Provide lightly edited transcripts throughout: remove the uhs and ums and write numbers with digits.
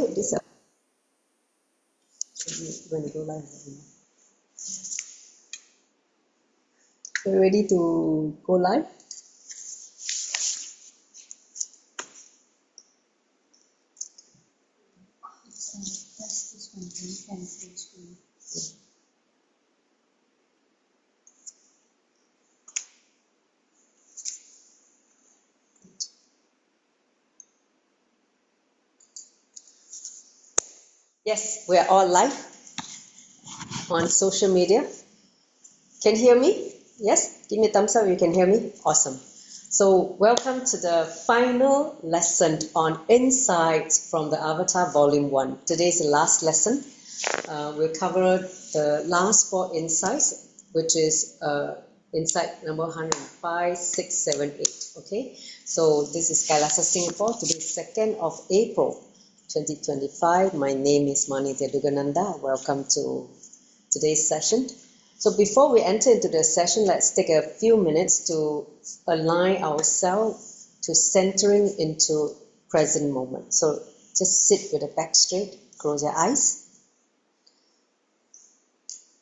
take this out. When you go live. Are you ready to go live? Yes, we are all live on social media. Can you hear me? Yes? Give me a thumbs up if you can hear me. Awesome. So welcome to the final lesson on Insights from the Avatar Volume 1. Today is the last lesson. We'll cover the last 4 insights, which is insight number 105, 6, 7, 8. Okay? So this is Kailasa, Singapore. Today is 2nd of April. 2025. My name is Manitya Dugananda. Welcome to today's session. So before we enter into the session, let's take a few minutes to align ourselves to centering into present moment. So just sit with the back straight, close your eyes.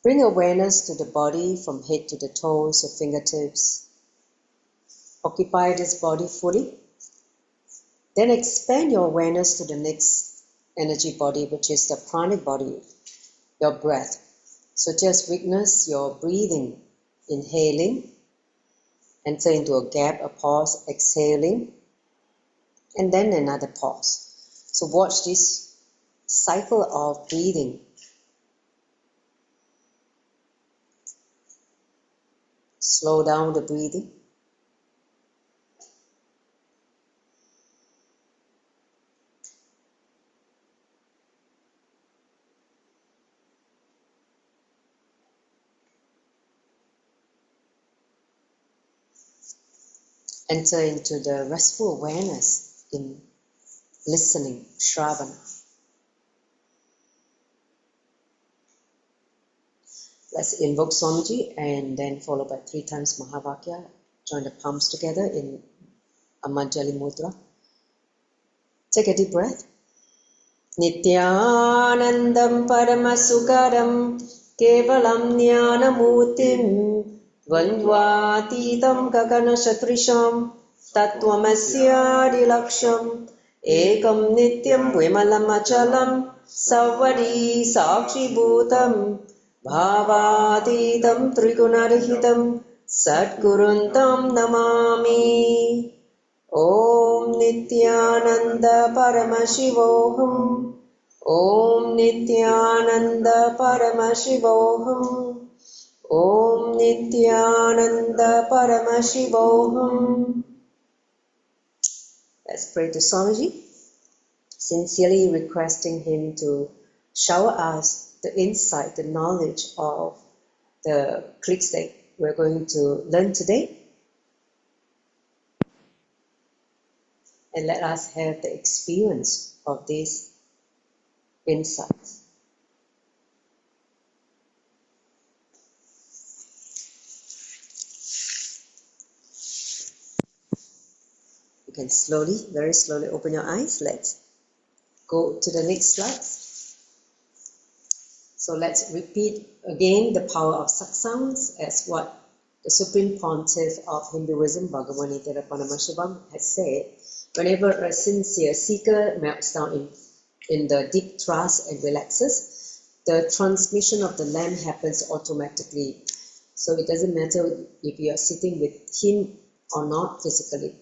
Bring awareness to the body from head to the toes or fingertips. Occupy this body fully. Then expand your awareness to the next energy body, which is the pranic body, your breath. So just witness your breathing, inhaling, enter into a gap, a pause, exhaling, and then another pause. So watch this cycle of breathing. Slow down the breathing. Enter into the restful awareness in listening, Shravana. Let's invoke Swamiji and then followed by 3 times Mahavakya. Join the palms together in Amanjali Mudra. Take a deep breath. Nityanandam Paramasukadam Kevalam Jnanamutim Dvandvatitam Gaganashatrisham Tattvamasya Ekam Nityam Vimalam Achalam Savadi Sakshi Bhutam Bhavatitam Trigunarahitam Satguruntam Namami. Om Nityananda Paramashivoham. Om Nityananda Paramashivoham. Om Nityananda Paramashivoham. Let's pray to Swamiji, sincerely requesting him to shower us the insight, the knowledge of the clicks that we're going to learn today. And let us have the experience of these insights. You can slowly, very slowly open your eyes. Let's go to the next slide. So let's repeat again the power of satsangs as what the Supreme Pontiff of Hinduism, Bhagavan Itherapanamashibam, has said. Whenever a sincere seeker melts down in the deep trust and relaxes, the transmission of the lamp happens automatically. So it doesn't matter if you are sitting with him or not physically.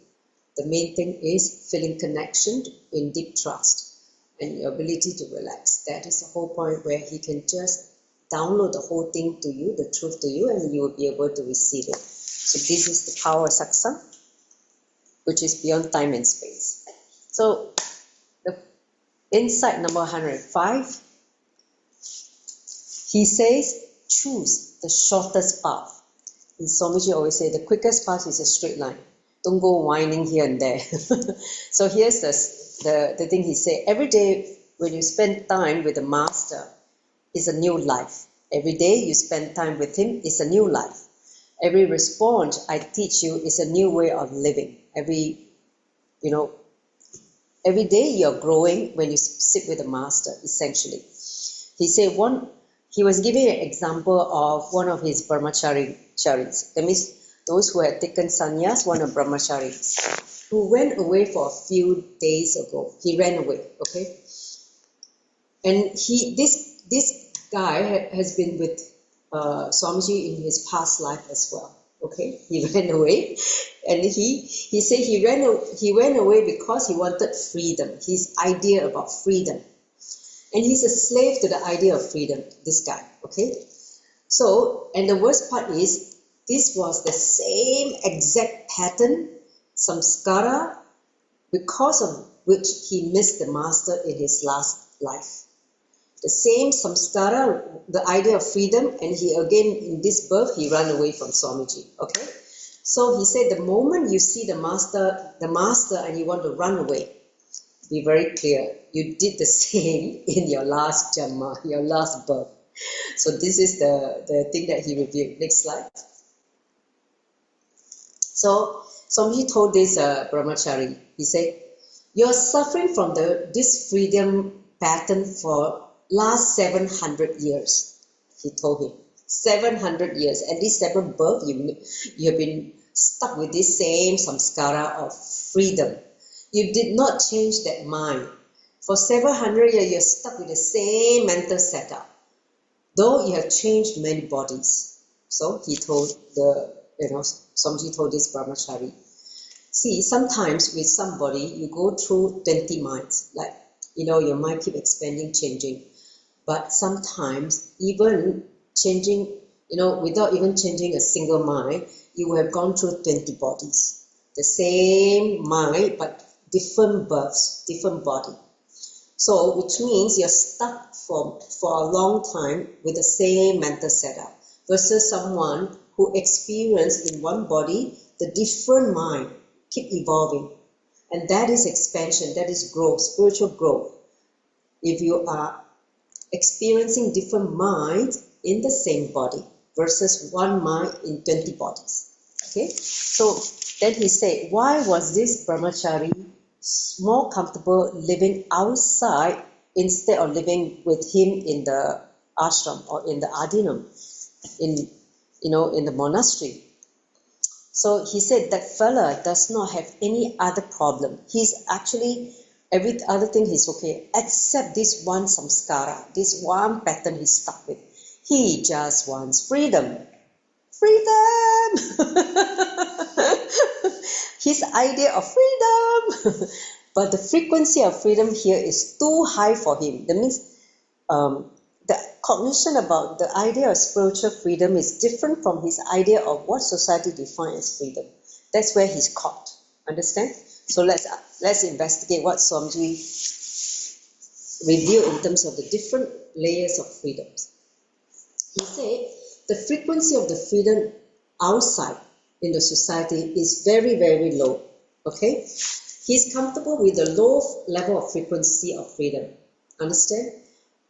The main thing is feeling connection in deep trust and your ability to relax. That is the whole point, where he can just download the whole thing to you, the truth to you, and you will be able to receive it. So this is the power of satsang, which is beyond time and space. So the insight number 105, he says, choose the shortest path. And Swamiji always say the quickest path is a straight line. Don't go whining here and there. So here's the thing he said. Every day when you spend time with the master is a new life. Every day you spend time with him is a new life. Every response I teach you is a new way of living. Every Every day you're growing when you sit with the master, essentially. He said he was giving an example of one of his brahmacharis. That means those who had taken sannyas, one of brahmacharis, who went away for a few days ago. He ran away, okay? And this guy has been with Swamiji in his past life as well. Okay, he ran away, and he said he ran away because he wanted freedom. His idea about freedom, and he's a slave to the idea of freedom. This guy, okay. So, and the worst part is this was the same exact pattern, samskara, because of which he missed the master in his last life. The same samskara, the idea of freedom, and he again in this birth he ran away from Swamiji. Okay, so he said the moment you see the master and you want to run away, be very clear, you did the same in your last janma, your last birth. So this is the thing that he revealed. Next slide. So Swamiji told this brahmachari, he said, you're suffering from this freedom pattern for last 700 years, he told him. 700 years. At this 7th birth, you have been stuck with this same samskara of freedom. You did not change that mind. For 700 years, you're stuck with the same mental setup, though you have changed many bodies. So he told Swamiji told this brahmachari. See, sometimes with somebody, you go through 20 minds, like, your mind keep expanding, changing. But sometimes even changing, without even changing a single mind, you have gone through 20 bodies. The same mind, but different births, different body. So, which means you're stuck for a long time with the same mental setup versus someone who experienced in one body the different mind, keep evolving. And that is expansion, that is growth, spiritual growth. If you are experiencing different minds in the same body versus one mind in 20 bodies. Okay, so then he said, why was this brahmachari more comfortable living outside instead of living with him in the ashram or in the adinam, in the monastery? So he said that fella does not have any other problem. He's actually every other thing he's okay, except this one samskara, this one pattern he's stuck with. He just wants freedom. Freedom! His idea of freedom. But the frequency of freedom here is too high for him. That means the cognition about the idea of spiritual freedom is different from his idea of what society defines as freedom. That's where he's caught. Understand? So let's investigate what Swamiji revealed in terms of the different layers of freedoms. He said the frequency of the freedom outside in the society is very, very low. Okay? He's comfortable with the low level of frequency of freedom. Understand?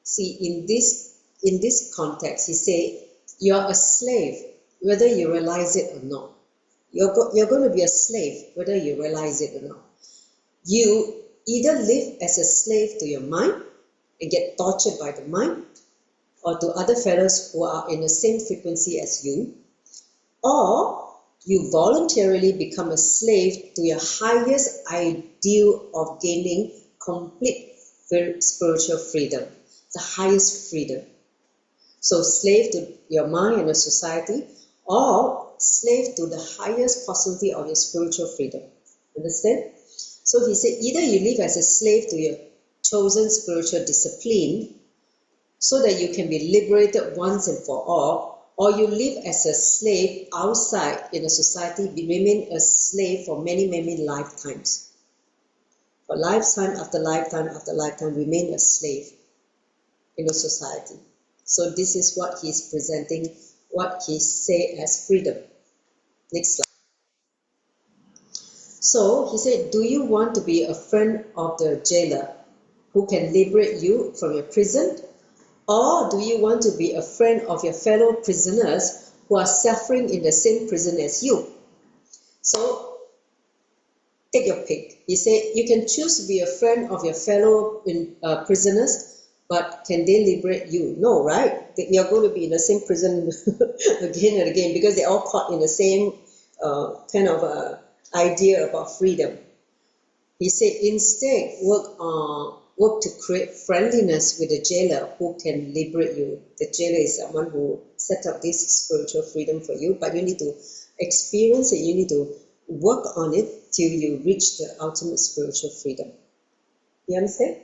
See, in this context, he said, you're a slave, whether you realize it or not. You're going to be a slave, whether you realize it or not. You either live as a slave to your mind and get tortured by the mind, or to other fellows who are in the same frequency as you, or you voluntarily become a slave to your highest ideal of gaining complete spiritual freedom, the highest freedom. So slave to your mind and the society, or slave to the highest possibility of your spiritual freedom. Understand? So he said, either you live as a slave to your chosen spiritual discipline so that you can be liberated once and for all, or you live as a slave outside in a society, remain a slave for many, many lifetimes. For lifetime after lifetime after lifetime, remain a slave in a society. So this is what he's presenting, what he say as freedom. Next slide. So he said, do you want to be a friend of the jailer who can liberate you from your prison? Or do you want to be a friend of your fellow prisoners who are suffering in the same prison as you? So take your pick. He said you can choose to be a friend of your fellow prisoners, but can they liberate you? No, right? You're going to be in the same prison again and again because they're all caught in the same kind of idea about freedom. He said instead work to create friendliness with the jailer who can liberate you. The jailer is someone who set up this spiritual freedom for you, but you need to experience it, you need to work on it till you reach the ultimate spiritual freedom. You understand?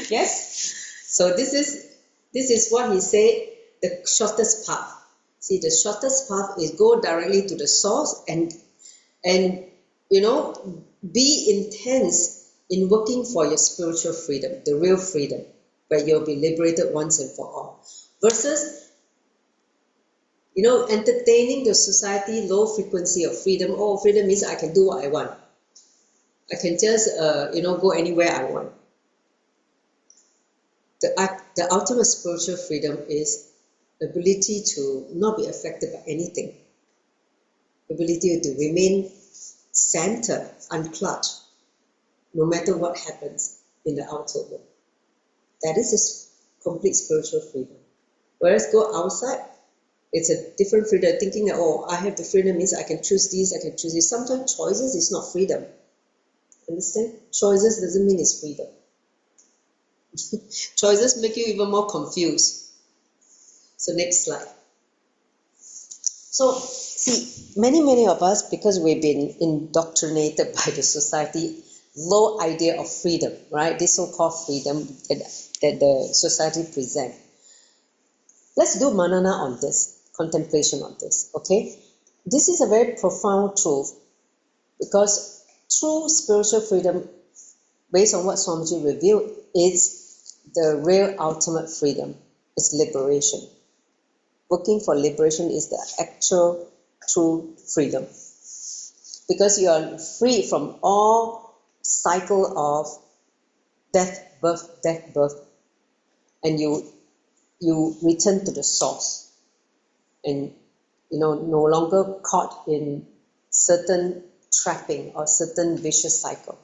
Yes? So this is what he said, the shortest path. See, the shortest path is go directly to the source and be intense in working for your spiritual freedom, the real freedom, where you'll be liberated once and for all. Versus, entertaining the society low frequency of freedom. Oh, freedom means I can do what I want. I can just, go anywhere I want. The ultimate spiritual freedom is ability to not be affected by anything. Ability to remain centered, unclutched, no matter what happens in the outer world. That is a complete spiritual freedom. Whereas go outside, it's a different freedom. Thinking that, I have the freedom means I can choose this, I can choose this. Sometimes choices is not freedom. Understand? Choices doesn't mean it's freedom. Choices make you even more confused. So next slide. So see, many of us, because we've been indoctrinated by the society, low idea of freedom, right? This so-called freedom that the society presents. Let's do manana on this, contemplation on this, okay? This is a very profound truth because true spiritual freedom, based on what Swamiji revealed, is the real ultimate freedom. It's liberation. Working for liberation is the actual true freedom. Because you are free from all cycle of death, birth, and you return to the source, and no longer caught in certain trapping or certain vicious cycle.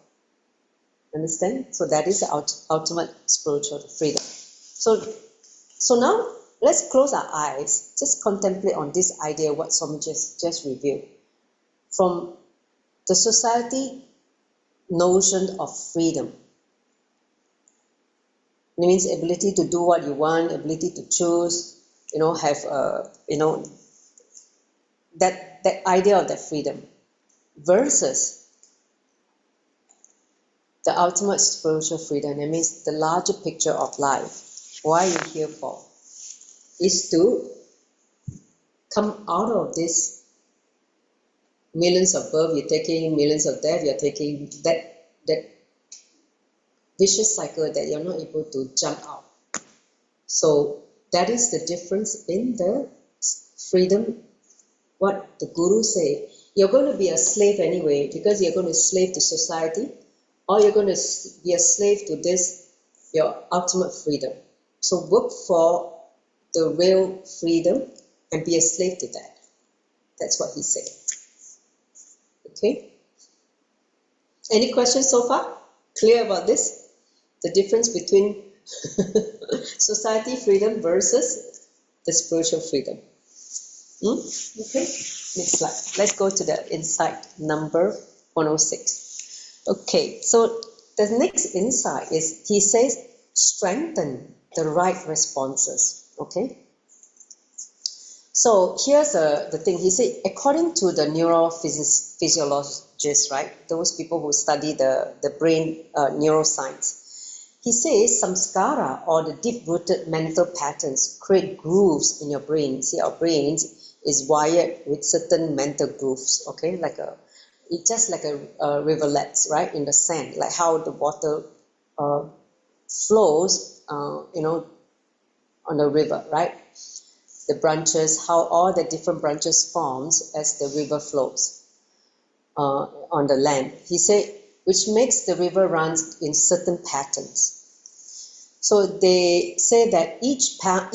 Understand? So that is the ultimate spiritual freedom. So now let's close our eyes, just contemplate on this idea what Swami just revealed. From the society notion of freedom. It means ability to do what you want, ability to choose, have that idea of that freedom, versus the ultimate spiritual freedom. It means the larger picture of life. Why you're here for is to come out of this millions of birth you're taking, millions of death you're taking, that vicious cycle that you're not able to jump out. So that is the difference in the freedom. What the Guru say, you're going to be a slave anyway, because you're going to slave to society, or you're going to be a slave to this, your ultimate freedom. So work for the real freedom and be a slave to that. That's what he said. Okay? Any questions so far? Clear about this? The difference between society freedom versus the spiritual freedom. Okay? Next slide. Let's go to the insight number 106. Okay, so the next insight is, he says, strengthen the right responses. Okay? So here's the thing. He said, according to the neurophysiologists, right, those people who study the brain neuroscience, he says samskara, or the deep-rooted mental patterns, create grooves in your brain. See, our brain is wired with certain mental grooves, okay, it's just like a rivulet, right, in the sand, like how the water flows, on the river, right? The branches, how all the different branches forms as the river flows on the land. He said, which makes the river run in certain patterns. So they say that each time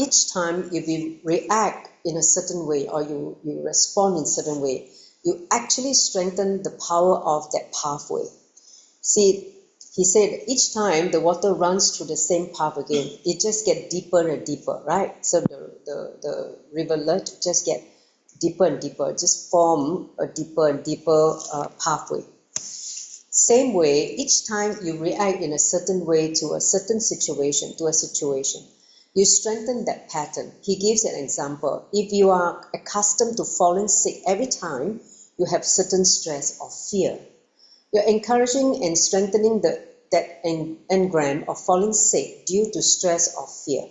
you react in a certain way, or you respond in a certain way, you actually strengthen the power of that pathway. See, he said each time the water runs through the same path again, it just gets deeper and deeper, right? So the rivulet just get deeper and deeper, just form a deeper and deeper pathway. Same way, each time you react in a certain way to a certain situation, you strengthen that pattern. He gives an example. If you are accustomed to falling sick every time you have certain stress or fear, you're encouraging and strengthening that engram of falling sick due to stress or fear.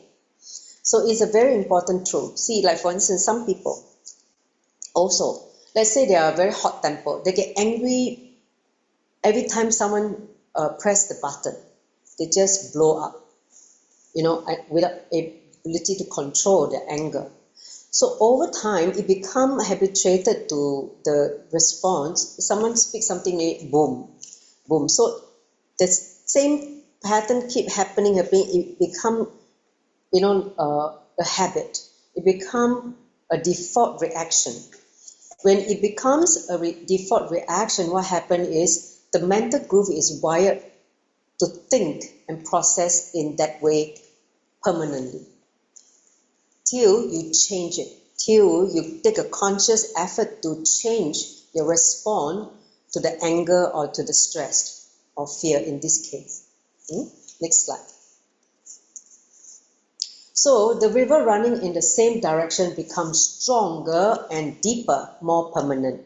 So it's a very important truth. See, like for instance, some people also, let's say they are very hot tempered, they get angry every time someone press the button. They just blow up, without ability to control their anger. So over time, it becomes habituated to the response. Someone speaks something, boom, boom. So the same pattern keep happening. It become, a habit. It become a default reaction. When it becomes a default reaction, what happens is the mental groove is wired to think and process in that way permanently. Till you change it, till you take a conscious effort to change your response to the anger or to the stress or fear in this case. Next slide. So the river running in the same direction becomes stronger and deeper, more permanent.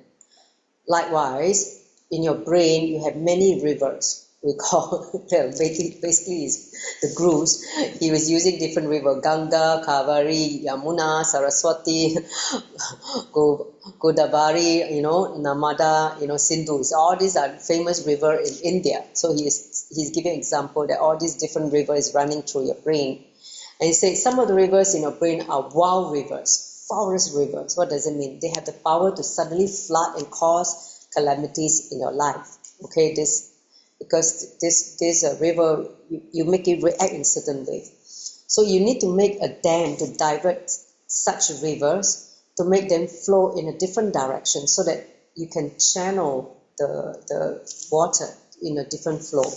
Likewise, in your brain, you have many rivers. We call basically is the grooves. He was using different rivers: Ganga, Kavari, Yamuna, Saraswati, Godavari, Namada, Sindhu. So all these are famous rivers in India. So he's giving example that all these different rivers running through your brain. And he said some of the rivers in your brain are wild rivers, forest rivers. What does it mean? They have the power to suddenly flood and cause calamities in your life. Okay, because this river, you make it react in certain way. So you need to make a dam to divert such rivers, to make them flow in a different direction so that you can channel the water in a different flow.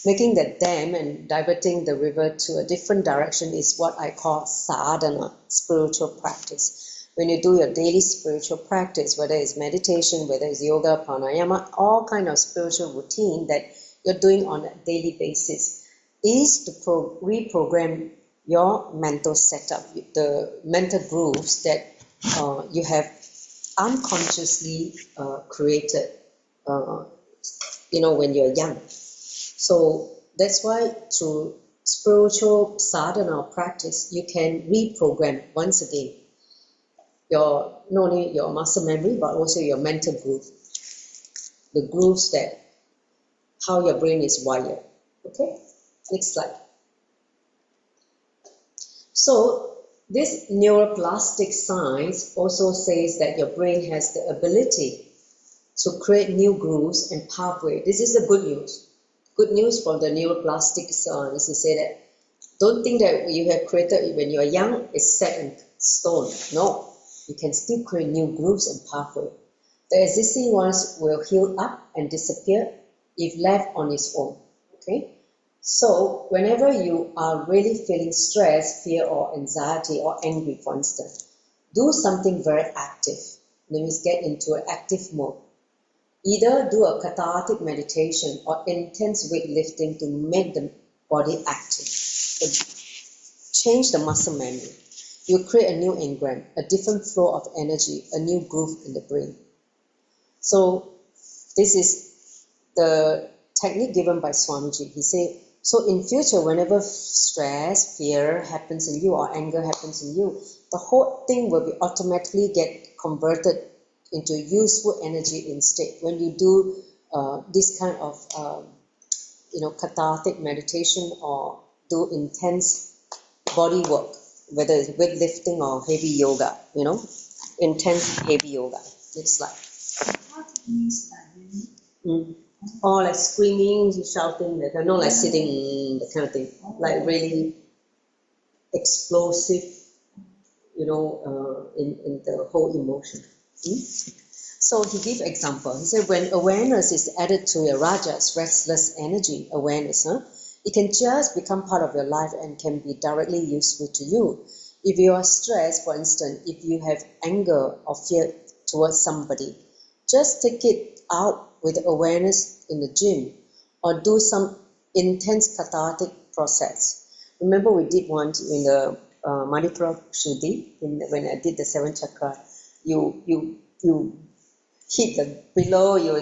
Making that dam and diverting the river to a different direction is what I call sadhana, spiritual practice. When you do your daily spiritual practice, whether it's meditation, whether it's yoga, pranayama, all kind of spiritual routine that you're doing on a daily basis, is to reprogram your mental setup, the mental grooves that you have unconsciously created, when you're young. So that's why through spiritual sadhana practice, you can reprogram once again not only your muscle memory, but also your mental groove, the grooves that how your brain is wired. Okay, next slide. So this neuroplastic science also says that your brain has the ability to create new grooves and pathways. This is the good news. Good news from the neuroplastic science is to say that don't think that you have created when you are young is set in stone. No, you can still create new grooves and pathways. The existing ones will heal up and disappear if left on its own. Okay? So whenever you are really feeling stress, fear or anxiety or angry, for instance, do something very active. That means get into an active mode. Either do a cathartic meditation or intense weightlifting to make the body active. So change the muscle memory. You create a new engram, a different flow of energy, a new groove in the brain. So this is the technique given by Swamiji. He said, so in future, whenever stress, fear happens in you or anger happens in you, the whole thing will be automatically get converted into useful energy instead. When you do this kind of cathartic meditation or do intense body work, whether it's weightlifting or heavy yoga, intense heavy yoga. Next slide. Or like screaming, shouting, not like sitting, that kind of thing, like really explosive, in the whole emotion. So he gave example. He said when awareness is added to your rajas, restless energy, awareness, it can just become part of your life and can be directly useful to you. If you are stressed, for instance, if you have anger or fear towards somebody, just take it out with awareness in the gym or do some intense cathartic process. Remember we did once in the Manipura Shuddhi, when I did the 7 chakra, you hit the pillow, you're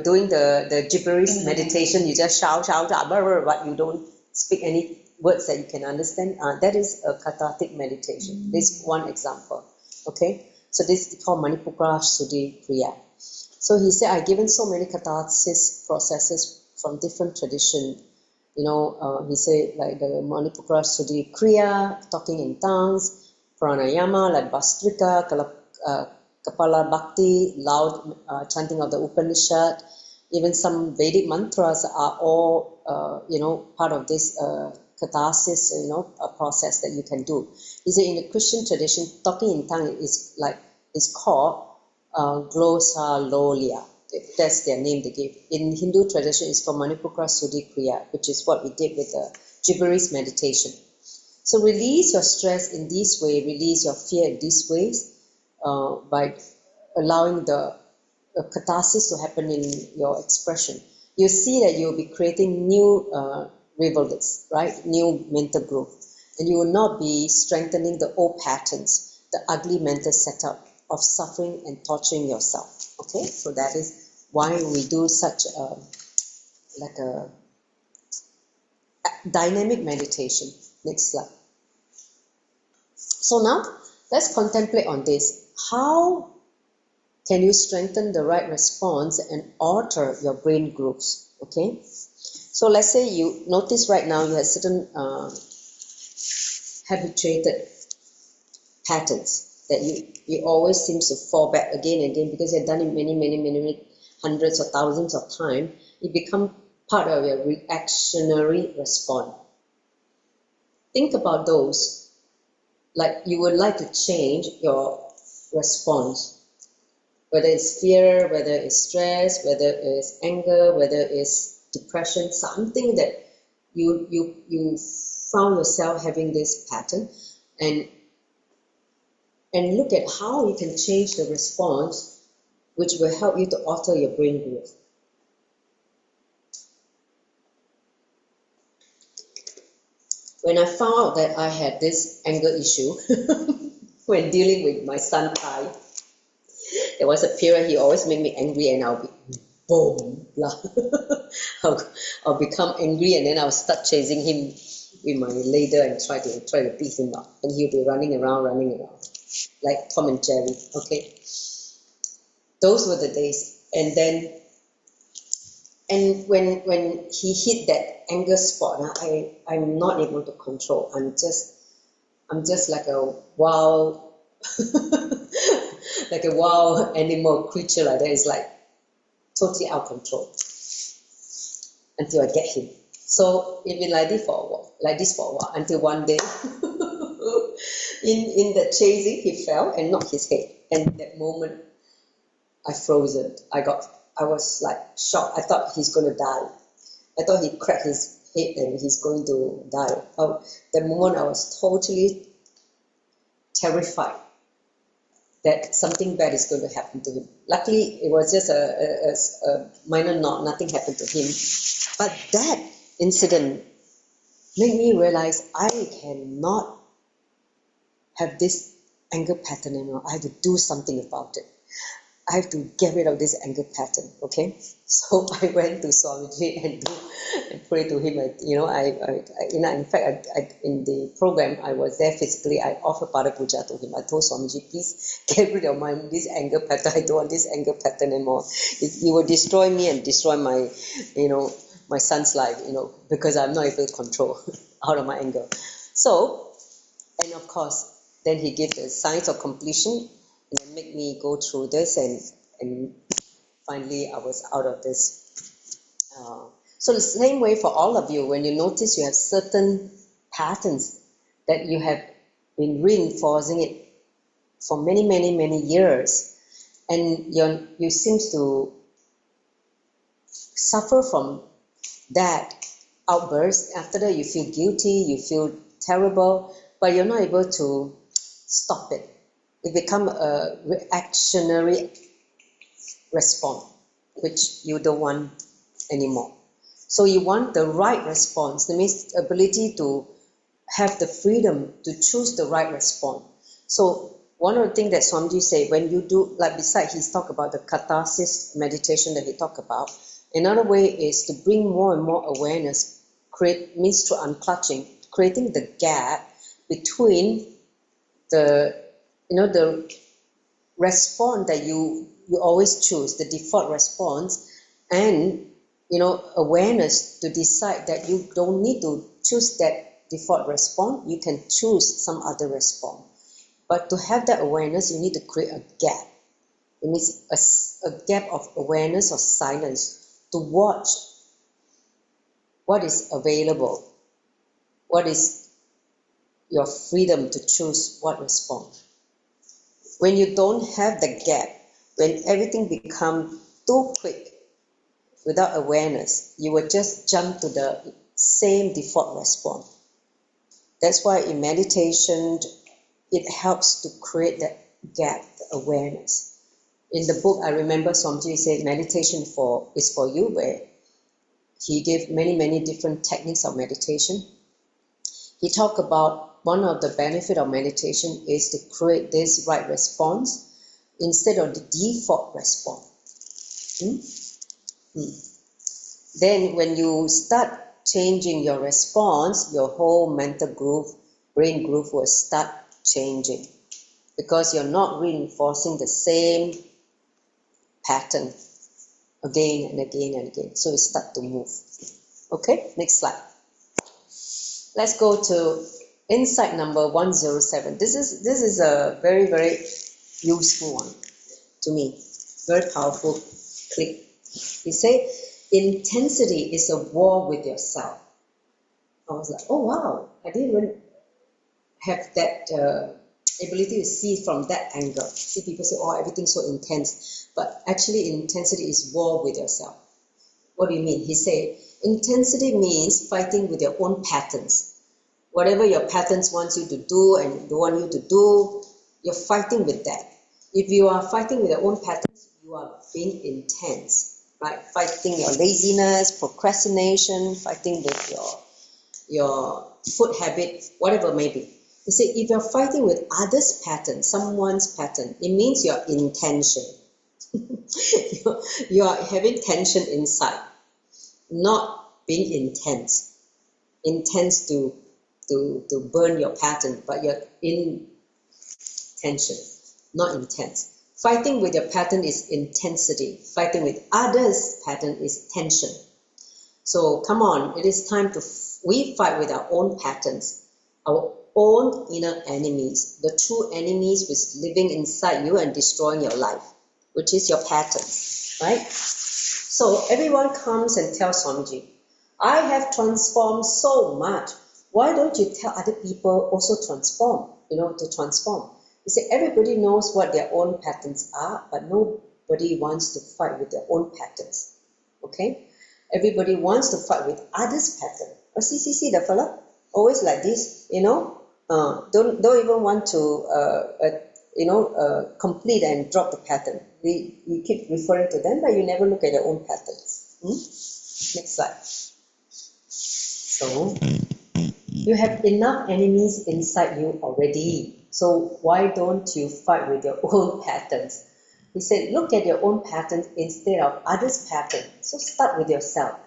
doing the gibberish meditation, you just shout, blah, blah, blah, but you don't speak any words that you can understand. That is a cathartic meditation. This is one example. Okay, so this is called Manipura Shuddhi Kriya. So he said, I've given so many catharsis processes from different traditions. He said like the Manipura Shuddhi Kriya, talking in tongues, pranayama like Bastrika, Kapala Bhakti, loud chanting of the Upanishad, even some Vedic mantras are all, part of this catharsis, process that you can do. He said in the Christian tradition, talking in tongue is called glossolalia. That's their name they give. In Hindu tradition, it's called Manipura Shuddhi Kriya, which is what we did with the gibberish meditation. So release your stress in this way, release your fear in these ways, by allowing the catharsis to happen in your expression. You see that you'll be creating new rivulets, right? New mental growth. And you will not be strengthening the old patterns, the ugly mental setup of suffering and torturing yourself. Okay, so that is why we do such a dynamic meditation. Next slide. So now let's contemplate on this. How can you strengthen the right response and alter your brain grooves? Okay, so let's say you notice right now you have certain habituated patterns that you always seem to fall back again and again because you've done it many hundreds or thousands of times. It becomes part of your reactionary response. Think about those, like you would like to change your response, whether it's fear, whether it's stress, whether it's anger, whether it's depression, something that you found yourself having this pattern, and look at how you can change the response, which will help you to alter your brain growth. When I found out that I had this anger issue when dealing with my son Kai, there was a period he always made me angry, and I'll be boom, blah. I'll become angry, and then I'll start chasing him with my ladle and try to beat him up, and he'll be running around like Tom and Jerry. Okay, those were the days. And when he hit that anger spot, I'm not able to control. I'm just like a wild like a wild animal creature like that. It's like totally out of control until I get him. So it's been like this for a while until one day in the chasing he fell and knocked his head, and that moment I frozen. I was like shocked. I thought he's going to die. I thought he cracked his head and he's going to die. The moment I was totally terrified that something bad is going to happen to him. Luckily, it was just a minor knock. Nothing happened to him. But that incident made me realize I cannot have this anger pattern anymore. I have to do something about it. I have to get rid of this anger pattern, okay? So I went to Swamiji and prayed to him. In fact, in the program, I was there physically. I offered Pada Puja to him. I told Swamiji, please get rid of this anger pattern. I don't want this anger pattern anymore. You will destroy me and destroy my, my son's life, because I'm not able to control out of my anger. So, and of course, then he gave the signs of completion, and then make me go through this, and finally I was out of this. So the same way for all of you, when you notice you have certain patterns that you have been reinforcing it for many years, and you seem to suffer from that outburst. After that, you feel guilty, you feel terrible, but you're not able to stop it. It becomes a reactionary response, which you don't want anymore. So you want the right response. That means ability to have the freedom to choose the right response. So one of the things that Swamiji said, when you do, like beside he's talk about the catharsis meditation that he talked about, another way is to bring more and more awareness, means through unclutching, creating the gap between the response that you always choose, the default response, and awareness to decide that you don't need to choose that default response, you can choose some other response. But to have that awareness, you need to create a gap. It means a gap of awareness or silence to watch what is available, what is your freedom to choose what response. When you don't have the gap, when everything becomes too quick without awareness, you will just jump to the same default response. That's why in meditation, it helps to create that gap, the awareness. In the book, I remember Swamiji said meditation is for you, where he gave many different techniques of meditation. He talked about one of the benefits of meditation is to create this right response instead of the default response. Then when you start changing your response, your whole mental groove, brain groove will start changing, because you're not reinforcing the same pattern again and again and again. So it starts to move. Okay, next slide. Let's go to insight number 107. This is a very useful one to me. Very powerful click. He said, intensity is a war with yourself. I was like, oh wow, I didn't even have that ability to see from that angle. See, people say, oh, everything's so intense. But actually, intensity is war with yourself. What do you mean? He said, intensity means fighting with your own patterns. Whatever your patterns want you to do and don't want you to do, you're fighting with that. If you are fighting with your own patterns, you are being intense, right? Fighting your laziness, procrastination, fighting with your food habit, whatever it may be. You see, if you're fighting with others' pattern, someone's pattern, it means you're in tension. you are having tension inside, not being intense. Intense to burn your pattern, but you're in tension, not intense. Fighting with your pattern is intensity. Fighting with others' pattern is tension. So come on, it is time we fight with our own patterns, our own inner enemies, the true enemies which living inside you and destroying your life, which is your patterns, right? So everyone comes and tells Swamiji, I have transformed so much. Why don't you tell other people also transform, to transform? You see, everybody knows what their own patterns are, but nobody wants to fight with their own patterns, okay? Everybody wants to fight with others' pattern. Oh, see, the fella, always like this, don't even want to, complete and drop the pattern. We keep referring to them, but you never look at your own patterns. Next slide. So, you have enough enemies inside you already. So why don't you fight with your own patterns? He said, look at your own patterns instead of others' patterns. So start with yourself.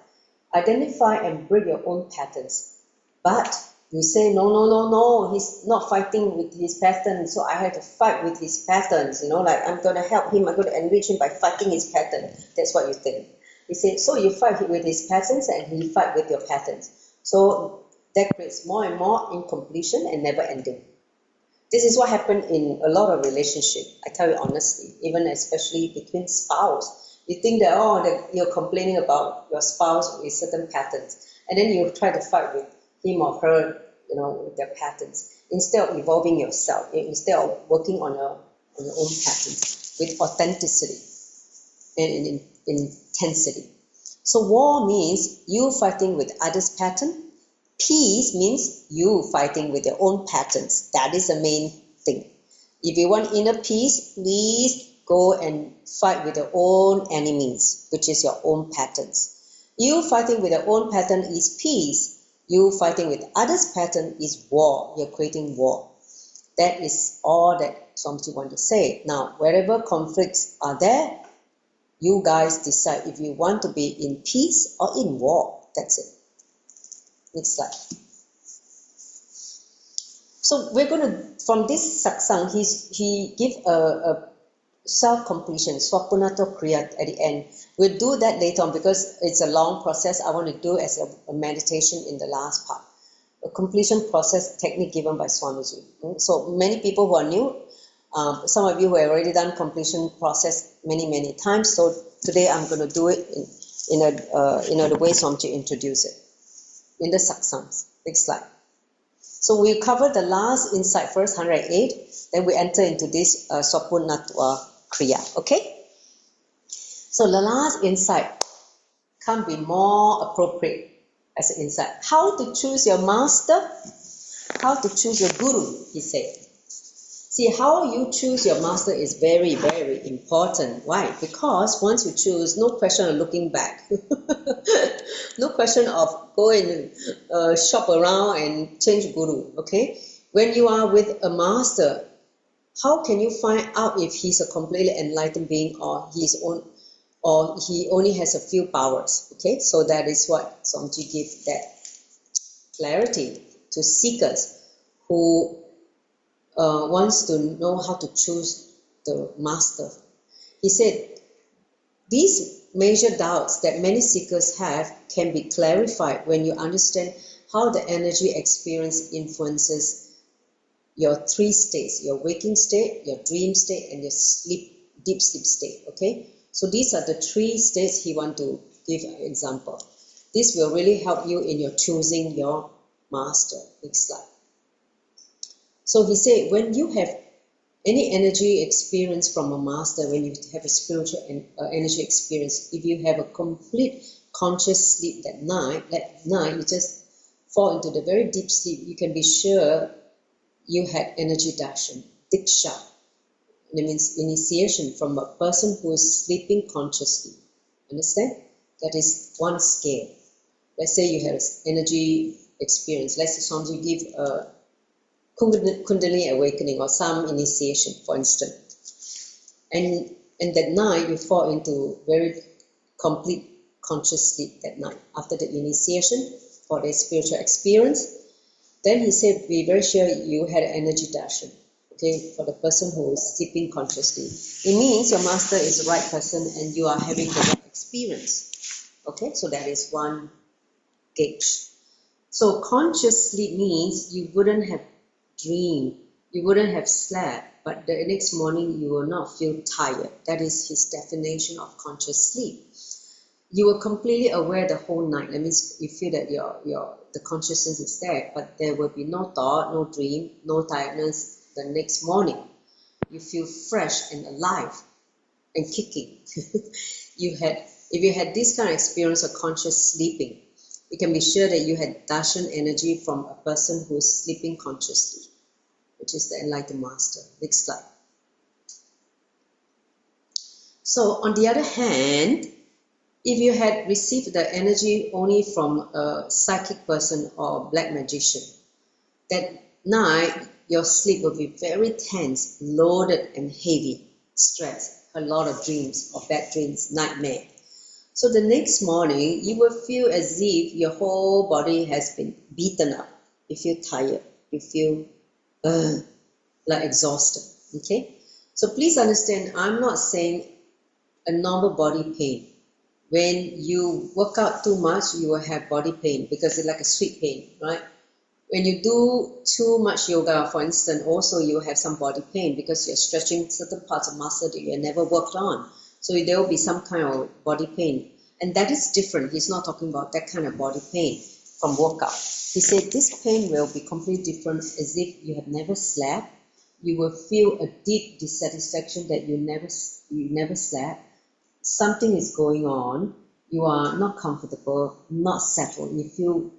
Identify and break your own patterns. But you say, no, he's not fighting with his patterns, so I have to fight with his patterns. Like I'm going to help him, I'm going to enrich him by fighting his pattern. That's what you think. He said, so you fight with his patterns and he fight with your patterns. So that creates more and more incompletion and never ending. This is what happened in a lot of relationships. I tell you honestly, even especially between spouse. You think that you're complaining about your spouse with certain patterns, and then you try to fight with him or her, with their patterns, instead of evolving yourself, instead of working on your on your own patterns with authenticity and in intensity. So war means you fighting with others' pattern. Peace means you fighting with your own patterns. That is the main thing. If you want inner peace, please go and fight with your own enemies, which is your own patterns. You fighting with your own pattern is peace. You fighting with others' pattern is war. You're creating war. That is all that Swamiji want to say. Now, wherever conflicts are there, you guys decide if you want to be in peace or in war. That's it. Next slide. So we're going to, from this satsang, he give a self-completion, swapunato kriya at the end. We'll do that later on because it's a long process. I want to do as a meditation in the last part. A completion process technique given by Swamiji. So many people who are new, some of you who have already done completion process many times. So today I'm going to do it in the way Swamiji introduced it in the satsangs. Next slide. So we cover the last insight first, 108. Then we enter into this swapunatva kriya. Okay. So the last insight can't be more appropriate as an insight. How to choose your master? How to choose your guru? He said. See, how you choose your master is very important. Why? Because once you choose, no question of looking back. No question of going shop around and change guru. Okay? When you are with a master, how can you find out if he's a completely enlightened being or he only has a few powers? Okay? So that is what Swamiji gives that clarity to seekers who wants to know how to choose the master. He said, these major doubts that many seekers have can be clarified when you understand how the energy experience influences your three states, your waking state, your dream state, and your deep sleep state. Okay? So these are the three states he wants to give an example. This will really help you in your choosing your master. Next slide. So he said, when you have any energy experience from a master, when you have a spiritual energy experience, if you have a complete conscious sleep that night you just fall into the very deep sleep, you can be sure you had energy darshan, diksha. It means initiation from a person who is sleeping consciously. Understand? That is one scale. Let's say you have an energy experience. Let's say Swamiji give a Kundalini awakening or some initiation, for instance. And that night you fall into very complete conscious sleep that night after the initiation for the spiritual experience. Then he said, be very sure you had energy darshan. Okay, for the person who is sleeping consciously. It means your master is the right person and you are having the right experience. Okay, so that is one gauge. So conscious sleep means you wouldn't have dreamed, you wouldn't have slept, but the next morning you will not feel tired. That is his definition of conscious sleep. You were completely aware the whole night. That means you feel that the consciousness is there, but there will be no thought, no dream, no tiredness. The next morning, you feel fresh and alive and kicking. If you had this kind of experience of conscious sleeping, you can be sure that you had darshan energy from a person who is sleeping consciously, which is the enlightened master. Next slide. So on the other hand, if you had received the energy only from a psychic person or black magician, that night your sleep will be very tense, loaded and heavy, stress, a lot of dreams or bad dreams, nightmare. So the next morning, you will feel as if your whole body has been beaten up. You feel tired. You feel like exhausted. Okay? So please understand, I'm not saying a normal body pain. When you work out too much, you will have body pain because it's like a sweet pain, right? When you do too much yoga, for instance, also you will have some body pain because you're stretching certain parts of muscle that you have never worked on. So there will be some kind of body pain. And that is different. He's not talking about that kind of body pain from workout. He said this pain will be completely different as if you have never slept, you will feel a deep dissatisfaction that you never slept. Something is going on. You are not comfortable, not settled. You feel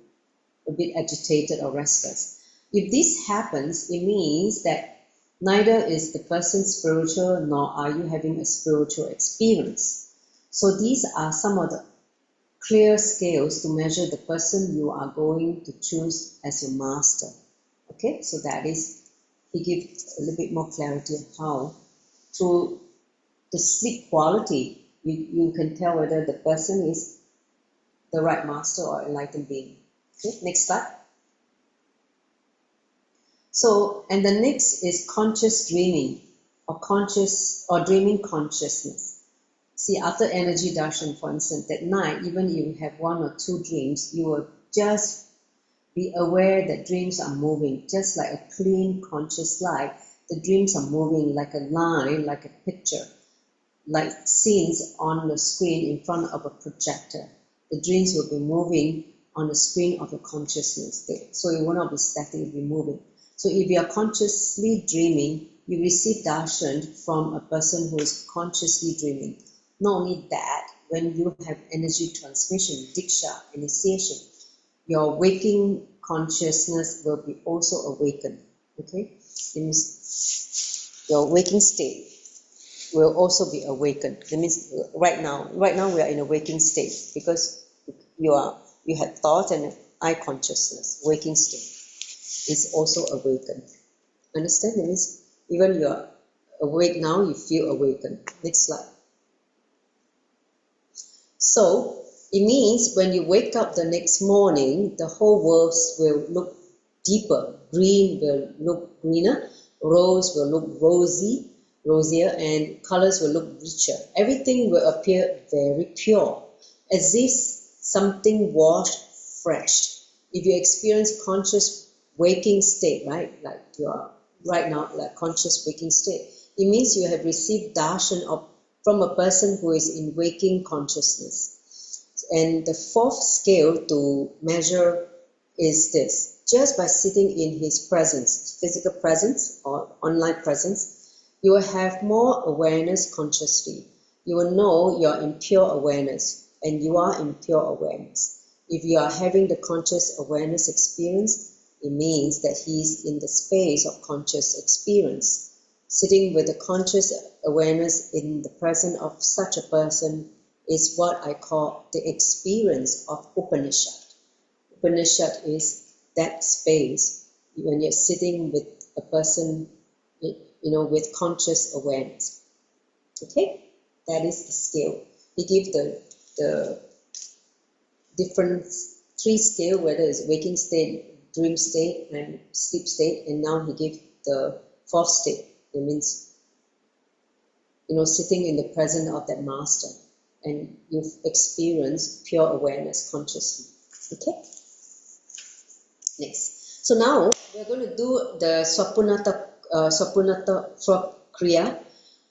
a bit agitated or restless. If this happens, it means that neither is the person spiritual nor are you having a spiritual experience. So these are some of the clear scales to measure the person you are going to choose as your master. Okay, so that is, he gives a little bit more clarity of how through the sleep quality you can tell whether the person is the right master or enlightened being. Okay, next slide. So, and the next is conscious dreaming or dreaming consciousness. See, after energy darshan, for instance, at night, even if you have one or two dreams, you will just be aware that dreams are moving, just like a clean, conscious light. The dreams are moving like a line, like a picture, like scenes on the screen in front of a projector. The dreams will be moving on the screen of your consciousness. So it will not be static, it will be moving. So if you are consciously dreaming, you receive darshan from a person who is consciously dreaming. Not only that, when you have energy transmission, diksha, initiation, your waking consciousness will be also awakened. Okay? It means your waking state will also be awakened. That means right now we are in a waking state because you had thought and eye consciousness. Waking state is also awakened. Understand? That means even you are awake now, you feel awakened. Next slide. So it means when you wake up the next morning, the whole world will look deeper. Green will look greener, rose will look rosier, and colors will look richer. Everything will appear very pure, as if something washed fresh. If you experience conscious waking state, right, like you are right now, like conscious waking state, it means you have received darshan from a person who is in waking consciousness. And the fourth scale to measure is this. Just by sitting in his presence, physical presence or online presence, you will have more awareness consciously. You will know you're in pure awareness, and you are in pure awareness. If you are having the conscious awareness experience, it means that he's in the space of conscious experience. Sitting with the conscious awareness in the presence of such a person is what I call the experience of Upanishad. Upanishad is that space when you're sitting with a person, with conscious awareness. Okay, that is the scale. He gives the different three scale, whether it's waking state, dream state, and sleep state, and now he gives the fourth state. It means, sitting in the presence of that master, and you've experienced pure awareness consciously. Okay? Next. So now we're going to do the Swapunata Kriya.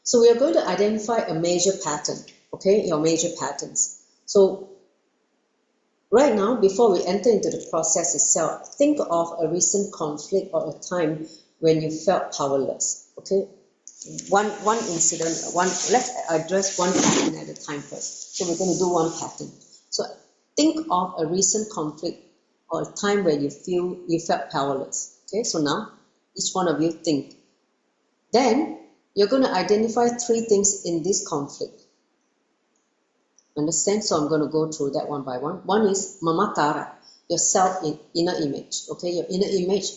So we are going to identify a major pattern. Okay, your major patterns. So right now, before we enter into the process itself, think of a recent conflict or a time when you felt powerless. Okay, one incident. Let's address one pattern at a time first. So we're going to do one pattern. So think of a recent conflict or a time when you felt powerless. Okay, so now each one of you think. Then you're going to identify three things in this conflict. Understand? So I'm going to go through that one by one. One is mamakara, your inner image. Okay, your inner image.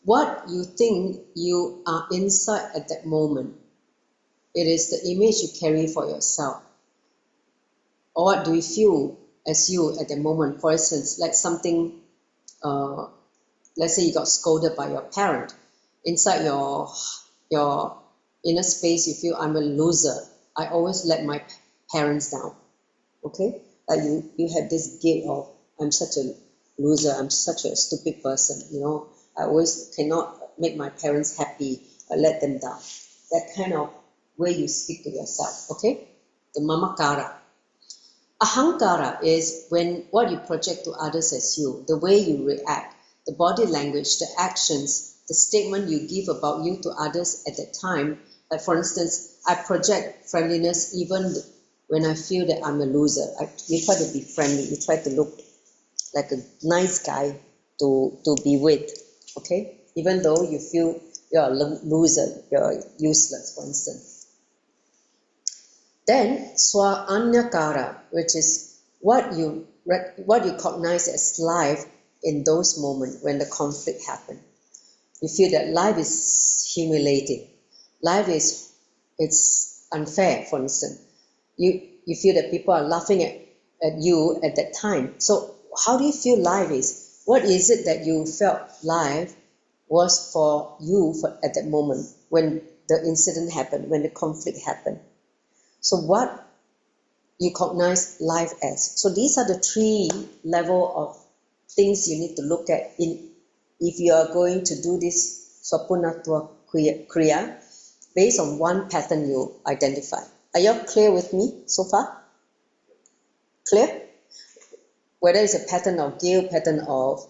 What you think you are inside at that moment. It is the image you carry for yourself. Or what do you feel as you at the moment? For instance, like something, let's say you got scolded by your parent. Inside your inner space, you feel, I'm a loser. I always let my parents down. Okay? Like you have this guilt of, I'm such a loser, I'm such a stupid person, I always cannot make my parents happy, I let them down. That kind of way you speak to yourself, okay? The mamakara. Ahankara is when what you project to others as you, the way you react. the body language, the actions, the statement you give about you to others at that time. Like for instance, I project friendliness even when I feel that I'm a loser. You try to be friendly, you try to look like a nice guy to be with, okay? Even though you feel you're a loser, you're useless, for instance. Then swa-anyakara, which is what you cognize as life in those moments when the conflict happened. You feel that life is humiliating. Life is it's unfair, for instance. You feel that people are laughing at you at that time. So how do you feel life is? What is it that you felt life was for you at that moment when the incident happened, when the conflict happened? So what you cognize life as. So these are the 3 levels of things you need to look at if you are going to do this Swapunatwa Kriya based on one pattern you identify. Are you all clear with me so far? Clear? Whether it's a pattern of guilt, pattern of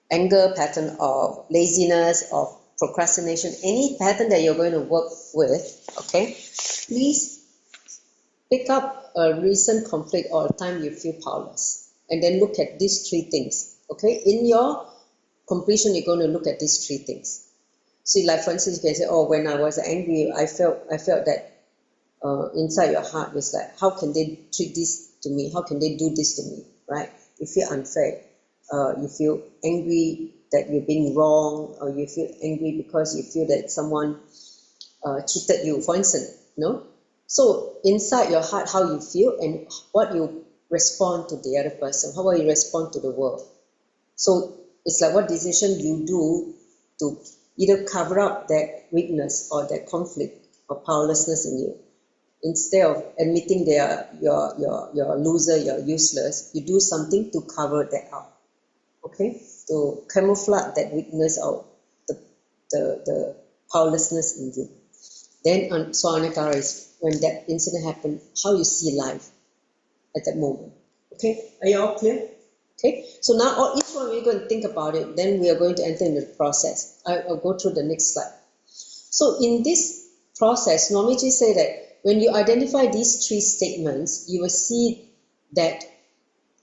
anger, pattern of laziness, of procrastination, any pattern that you're going to work with, okay? Please pick up a recent conflict or a time you feel powerless and then look at these 3 things, okay? In your completion, you're going to look at these 3 things. See, like for instance, you can say, oh, when I was angry, I felt that inside your heart was like, how can they treat this to me? How can they do this to me, right? You feel unfair. You feel angry that you're being wrong, or you feel angry because you feel that someone cheated you, for instance, no? So inside your heart, how you feel and what you respond to the other person, how will you respond to the world? So it's like what decision you do to either cover up that weakness or that conflict or powerlessness in you. Instead of admitting you're a loser, you're useless, you do something to cover that up, okay? To camouflage that weakness or the powerlessness in you. Then Swanakara is when that incident happened, how you see life at that moment. Okay, are you all clear? Okay, so now each one we're going to think about it, then we are going to enter into the process. I'll go through the next slide. So in this process, Normiji say that when you identify these 3 statements, you will see that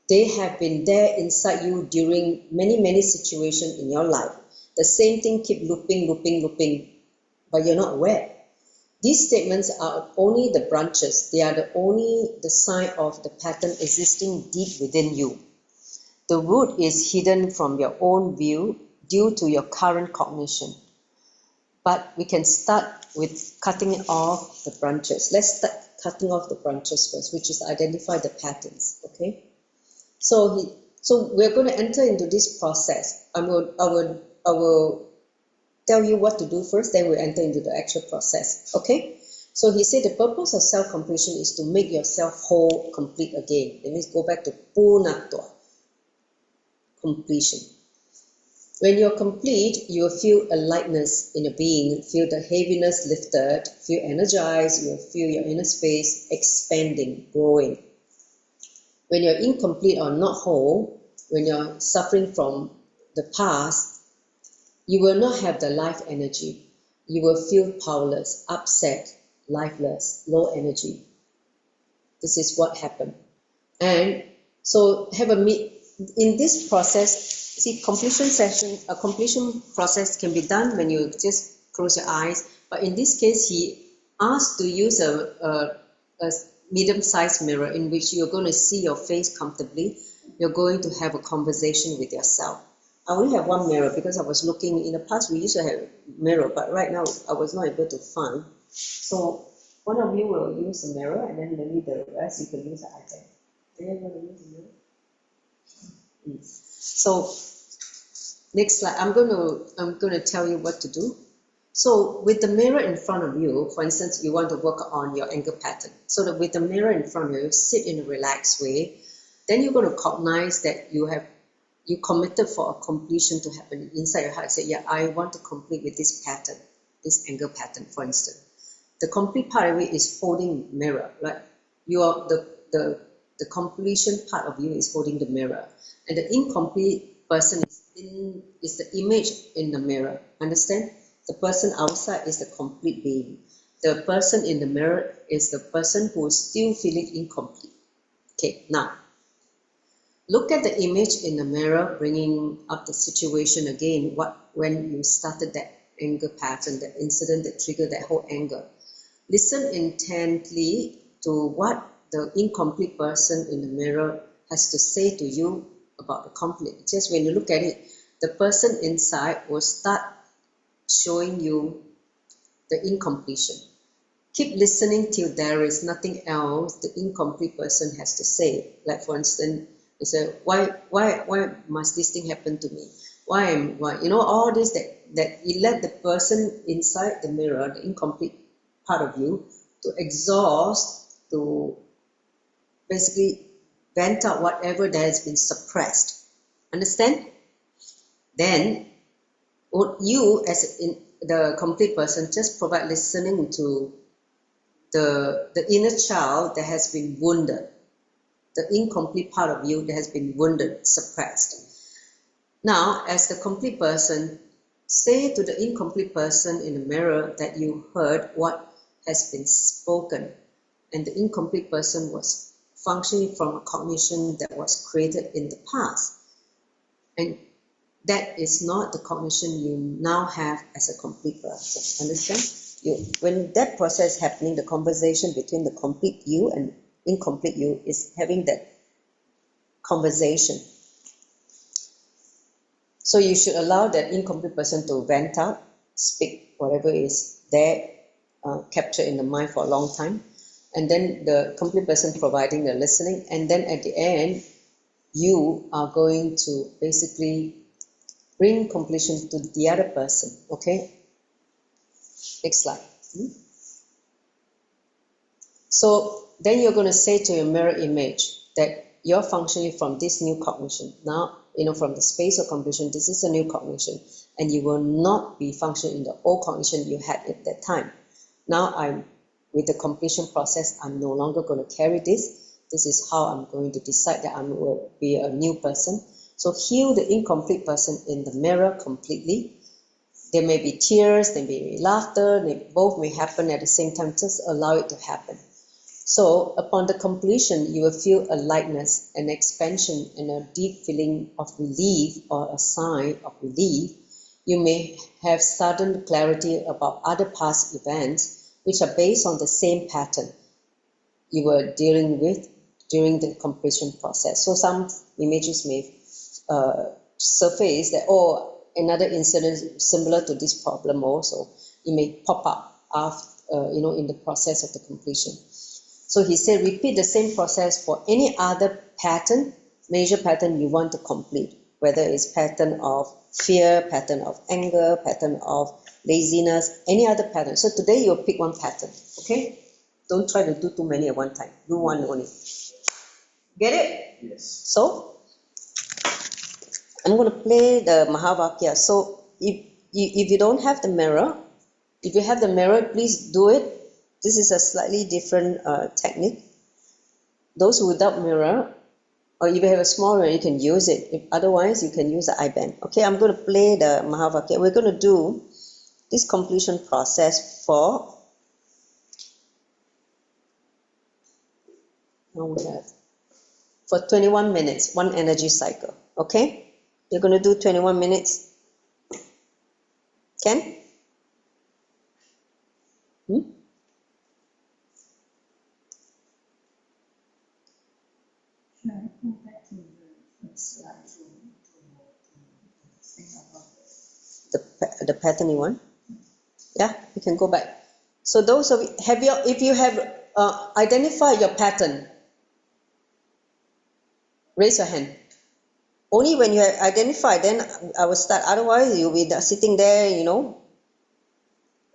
they have been there inside you during many situations in your life. The same thing keep looping, but you're not aware. These statements are only the branches. They are only the sign of the pattern existing deep within you. The root is hidden from your own view due to your current cognition. But we can start with cutting off the branches. Let's start cutting off the branches first, which is identify the patterns. Okay. So we're going to enter into this process. I will tell you what to do first, then we'll enter into the actual process. Okay? So he said the purpose of self-completion is to make yourself whole, complete again. That means go back to punatwa, completion. When you're complete, you will feel a lightness in your being, feel the heaviness lifted, feel energized, you'll feel your inner space expanding, growing. When you're incomplete or not whole, when you're suffering from the past, you will not have the life energy. You will feel powerless, upset, lifeless, low energy. This is what happened. And so in this process, see, a completion process can be done when you just close your eyes. But in this case, he asked to use a medium-sized mirror in which you're going to see your face comfortably. You're going to have a conversation with yourself. I only have one mirror because I was looking, in the past we used to have a mirror, but right now I was not able to find. So one of you will use a mirror and then maybe the rest you can use an iPad. Do you want to use a mirror? So next slide, I'm going to tell you what to do. So with the mirror in front of you, for instance, you want to work on your anger pattern. So that with the mirror in front of you, sit in a relaxed way. Then you're going to cognize that you committed for a completion to happen inside your heart. Say, yeah, I want to complete with this pattern, this anger pattern, for instance. The complete part of it is holding mirror, right? You are the completion part of you is holding the mirror, and the incomplete person is the image in the mirror. Understand? The person outside is the complete being. The person in the mirror is the person who is still feeling incomplete. Okay, now look at the image in the mirror, bringing up the situation again. When you started that anger pattern, that incident that triggered that whole anger. Listen intently to what the incomplete person in the mirror has to say to you about the conflict. Just when you look at it, the person inside will start showing you the incompletion. Keep listening till there is nothing else the incomplete person has to say. Like for instance, you say, why must this thing happen to me? Why, all this that you let the person inside the mirror, the incomplete part of you, to exhaust, to basically vent out whatever that has been suppressed. Understand? Then you as the complete person just provide listening to the inner child that has been wounded, the incomplete part of you that has been wounded, suppressed. Now, as the complete person, say to the incomplete person in the mirror that you heard what has been spoken, and the incomplete person was functioning from a cognition that was created in the past. And that is not the cognition you now have as a complete person. Understand? When that process is happening, the conversation between the complete you and incomplete you is having that conversation. So you should allow that incomplete person to vent out, speak whatever is there, captured in the mind for a long time, and then the complete person providing the listening, and then at the end, you are going to basically bring completion to the other person. Okay? Next slide. So then you're going to say to your mirror image that you're functioning from this new cognition. Now, from the space of completion, this is a new cognition, and you will not be functioning in the old cognition you had at that time. Now with the completion process, I'm no longer going to carry this. This is how I'm going to decide that I will be a new person. So heal the incomplete person in the mirror completely. There may be tears, there may be laughter, both may happen at the same time. Just allow it to happen. So upon the completion, you will feel a lightness, an expansion, and a deep feeling of relief or a sigh of relief. You may have sudden clarity about other past events which are based on the same pattern you were dealing with during the completion process. So some images may surface that, another incident similar to this problem also. It may pop up after, in the process of the completion. So he said, repeat the same process for any other pattern, major pattern you want to complete, whether it's pattern of fear, pattern of anger, pattern of laziness, any other pattern. So today you'll pick one pattern, okay? Don't try to do too many at one time. Do one only. Get it? Yes. So, I'm going to play the Mahavakya. So, if you don't have the mirror, if you have the mirror, please do it. This is a slightly different technique. Those without mirror, or if you have a small mirror, you can use it. If otherwise, you can use the I-band. Okay, I'm going to play the Mahavakya. We're going to do this completion process for 21 minutes, one energy cycle. Okay, you're going to do 21 minutes. Can? Can I go back to the slide to think about The pattern you want? Yeah, you can go back. So those of you, if you have identified your pattern, raise your hand. Only when you have identified, then I will start. Otherwise, you'll be sitting there,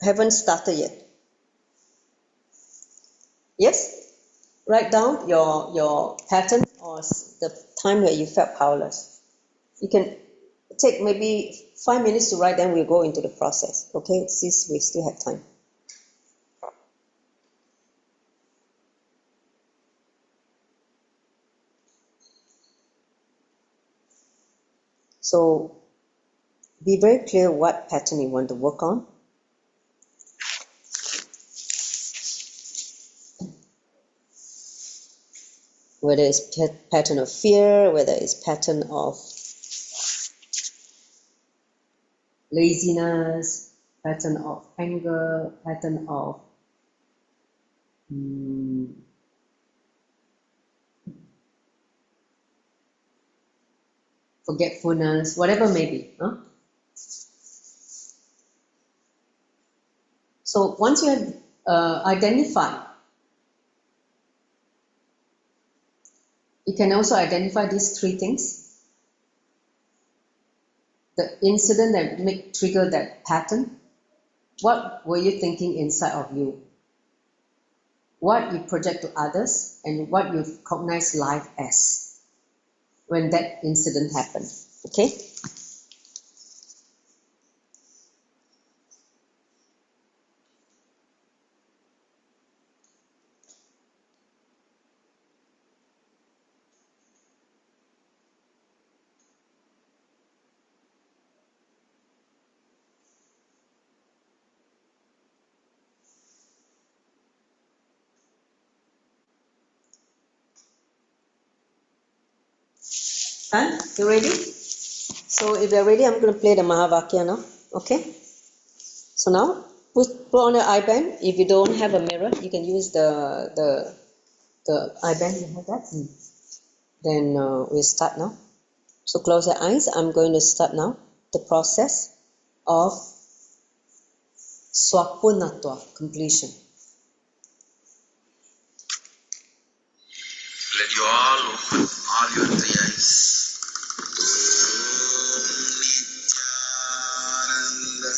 haven't started yet. Yes? Write down your pattern or the time where you felt powerless. You can take maybe 5 minutes to write, then we'll go into the process. Okay, since we still have time. So be very clear what pattern you want to work on. Whether it's pattern of fear, whether it's pattern of laziness, pattern of anger, pattern of forgetfulness, whatever may be. Huh? So once you have identified, you can also identify these three things. The incident that may trigger that pattern. What were you thinking inside of you? What you project to others and what you recognize life as when that incident happened. Okay? Done? You ready? So if you're ready, I'm going to play the Mahavakya now. Okay? So now, put on your eye band. If you don't have a mirror, you can use the eye band. You have that? Then we'll start now. So close your eyes. I'm going to start now the process of Swapunatwa, completion. Let you all open all your three eyes. Nityananda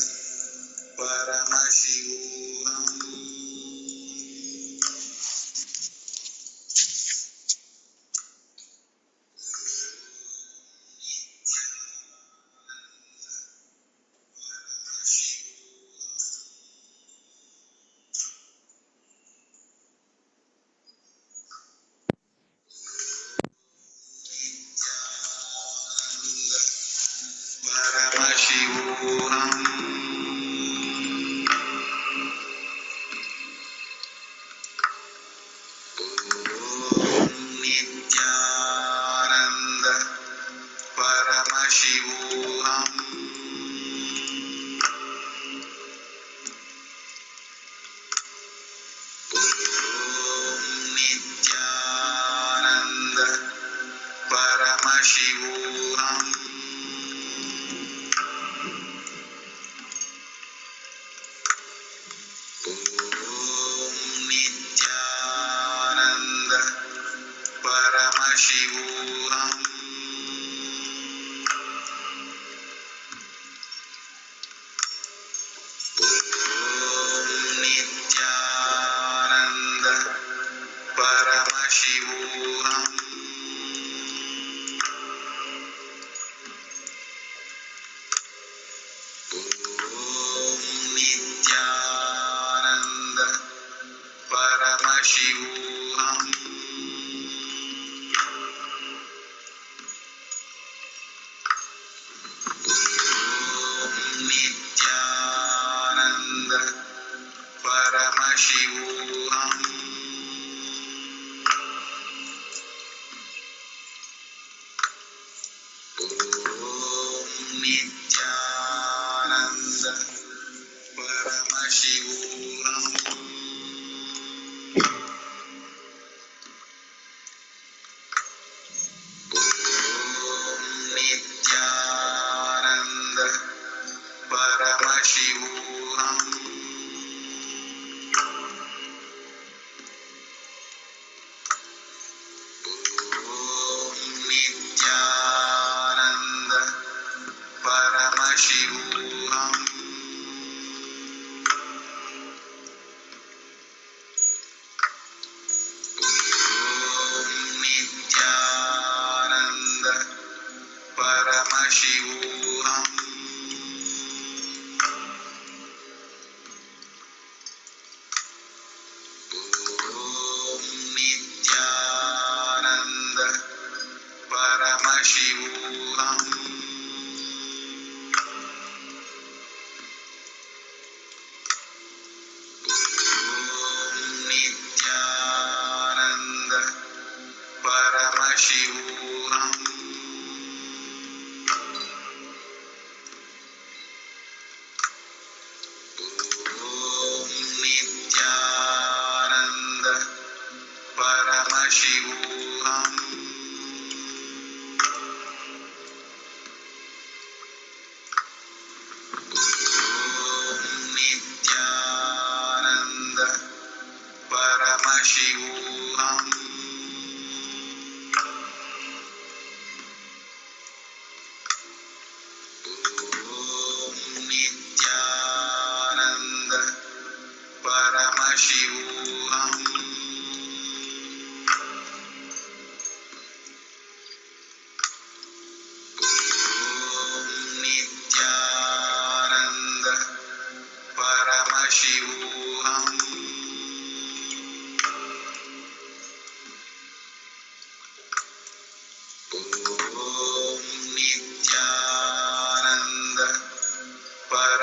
Paramashivam. Paramashivam. Nityananda Paramashivam. Nityananda Paramashivam. Nityananda Paramashivam. Nityananda Paramashivam. Nityananda Paramashivam. Nityananda Paramashivam. Nityananda Paramashivam. Nityananda Paramashivam. Nityananda Paramashivam.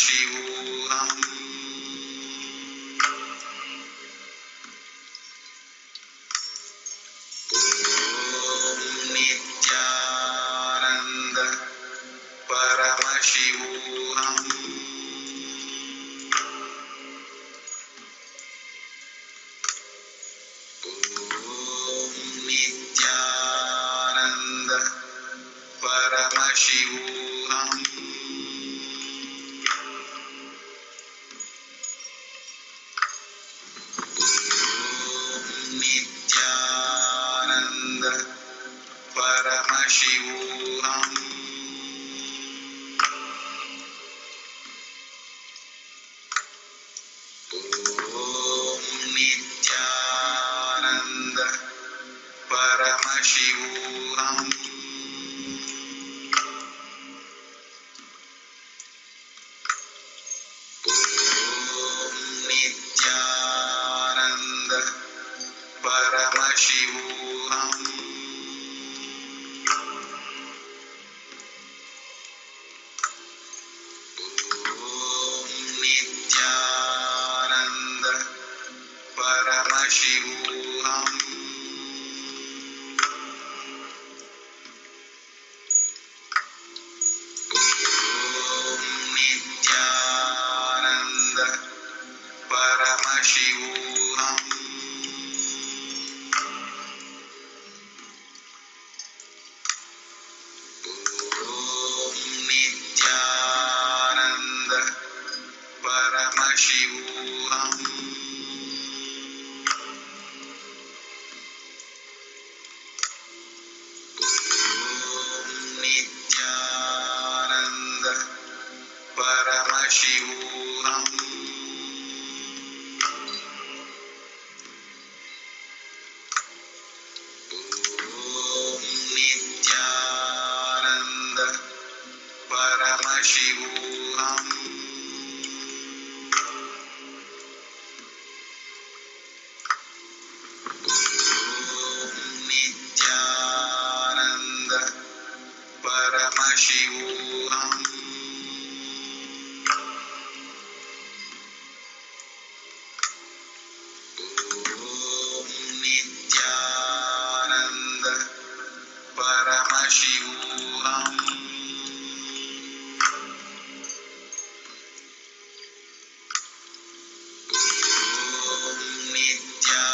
Paramashivoham. Om Nityananda Paramashivoham. Om Nityananda Paramashivoham. Nityananda Paramashivoham. Om Nityananda Paramashivoham. Om Nityananda Paramashivoham. Om Nityananda Paramashivoham. Om Nityananda Paramashivoham. Om Nityananda Paramashivoham. Om Nityananda Paramashivoham. Om Nityananda Paramashivoham. Om Nityananda Paramashivoham. Om Nityananda Paramashivoham. Om Nityananda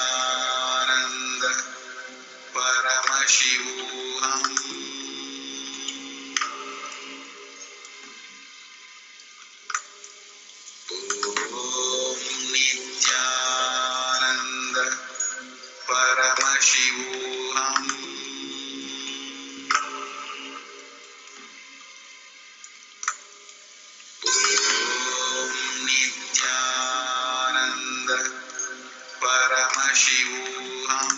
Paramashivoham. Om Nityananda Paramashivoham. Om Nityananda Paramashivoham.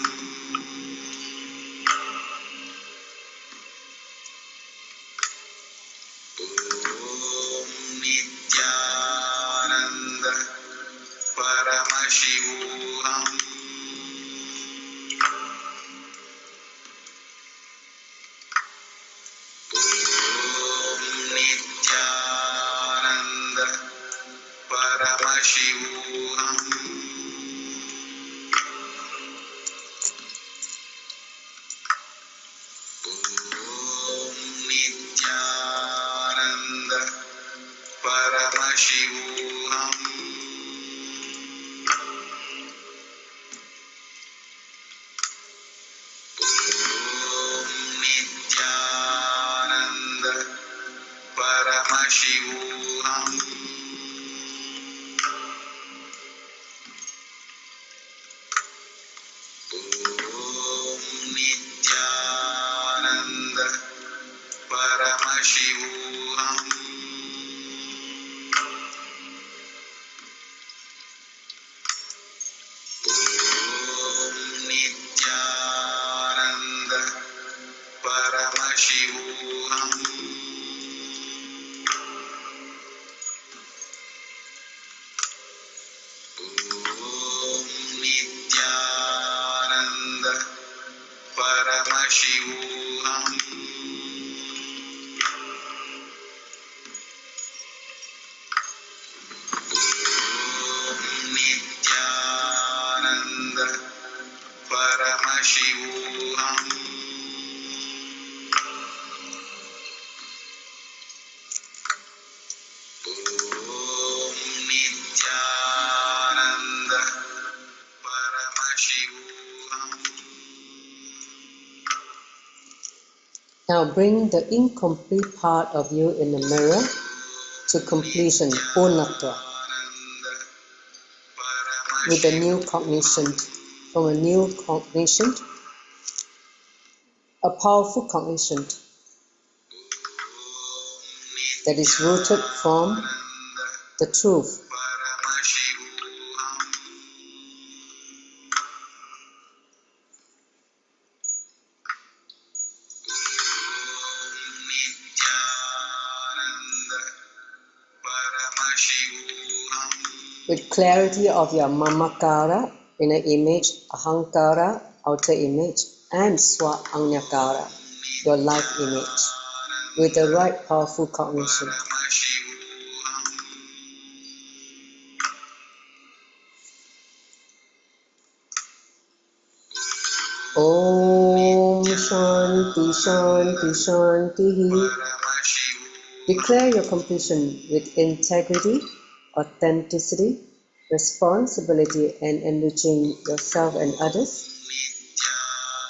Om Nityananda Paramashivoham. Om Nityananda Paramashivoham. Om Nityananda Paramashivoham. Om Nityananda Paramashivoham. Om Nityananda Paramashivoham. Om Nityananda Paramashivoham. Om Nityananda Paramashivoham. Now bring the incomplete part of you in the mirror to completion, Purnatva, with a new cognition, from a new cognition, a powerful cognition that is rooted from the truth. With clarity of your mamakara, inner image, ahankara, outer image, and swa-anyakara, your life image, with the right powerful cognition. Om Shanti Shanti Shanti. Declare your completion with integrity, authenticity, responsibility, and enriching yourself and others.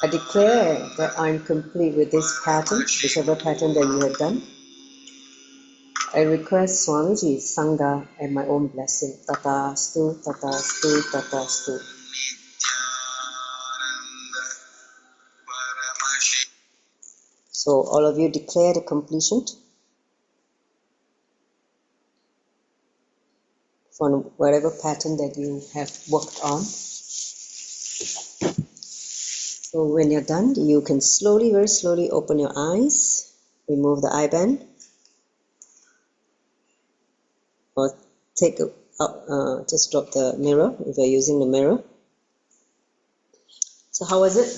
I declare that I am complete with this pattern, whichever pattern that you have done. I request Swamiji, Sangha, and my own blessing. Tatastu, Tatastu, Tatastu. So all of you declare the completion from whatever pattern that you have worked on. So when you're done, you can slowly, very slowly open your eyes, remove the eye band, or take just drop the mirror if you're using the mirror. So how was it?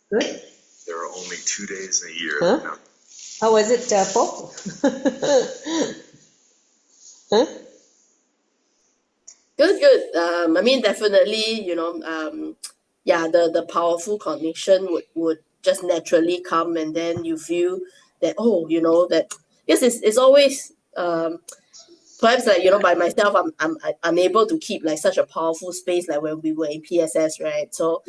Good? There are only 2 days in a year. Huh? No. How was it, Paul? Huh? Good. I mean, definitely, yeah, the powerful connection would just naturally come, and then you feel that, that yes, it's always perhaps like by myself, I'm unable to keep like such a powerful space like when we were in PSS, right? So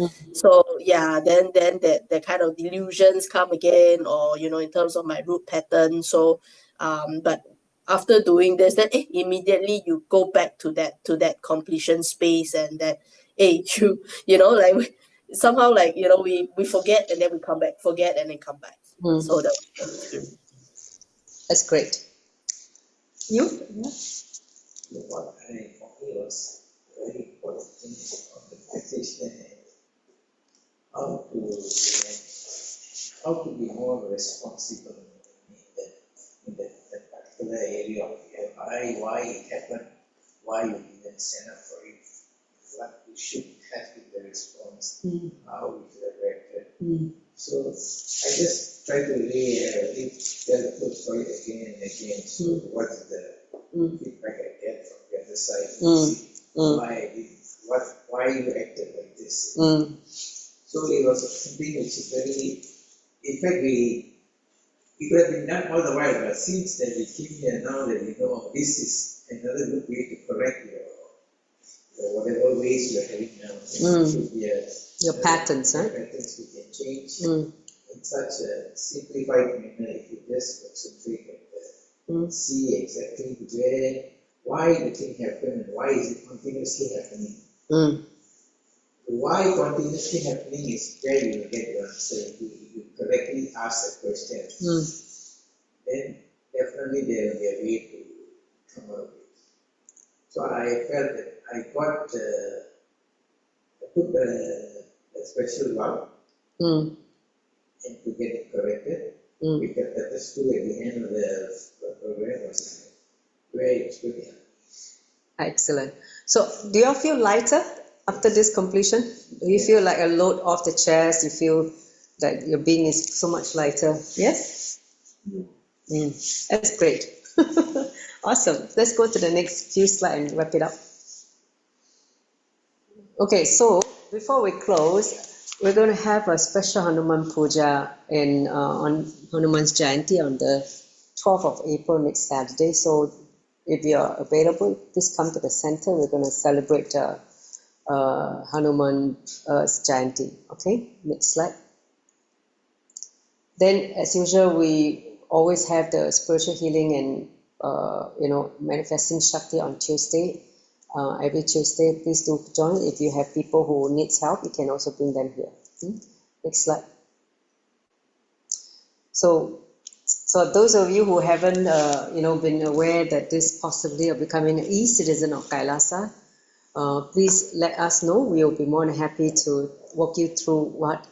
yeah, then that kind of delusions come again, or in terms of my root pattern. So but after doing this, then immediately you go back to that completion space, and that like somehow like we forget and then we come back, forget and then come back. So that was good. That's great. You? Yeah. What for me was very important thing of the meditation, how to be more responsible in that particular area of your life, why it happened, why you didn't stand up for it, what you should have been the response, how we should have reacted. So I just try to tell the full story again and again. So what is the feedback I get from the other side? Why I did, why you acted like this? So it was something which is very, in fact, it could have been done all the while, but since that we came here now that we know this is another good way to correct your whatever ways you are having now. Your patterns, huh? Patterns we can change in such a simplified manner if you just concentrate and see exactly why the thing happened and why is it continuously happening. Why continuously happening is where you will get the answer. If you correctly ask the question, then definitely there will be a way to come out of it. So I felt that I took a special vow and to get it corrected, because that is true at the end of the program was very good. Excellent. So do you all feel lighter after this completion? Do you feel like a load off the chest? You feel that your being is so much lighter? Yes? That's great. Awesome. Let's go to the next few slides and wrap it up. Okay, so before we close, we're going to have a special Hanuman Puja on Hanuman's Jayanti on the 12th of April, next Saturday. So if you are available, please come to the center. We're going to celebrate Hanuman's Jayanti. Okay, next slide. Then, as usual, we always have the spiritual healing and manifesting Shakti on Tuesday. Every Tuesday, please do join. If you have people who needs help, you can also bring them here. Next slide. So those of you who haven't been aware that this possibility of becoming an e-citizen of Kailasa, please let us know. We will be more than happy to walk you through what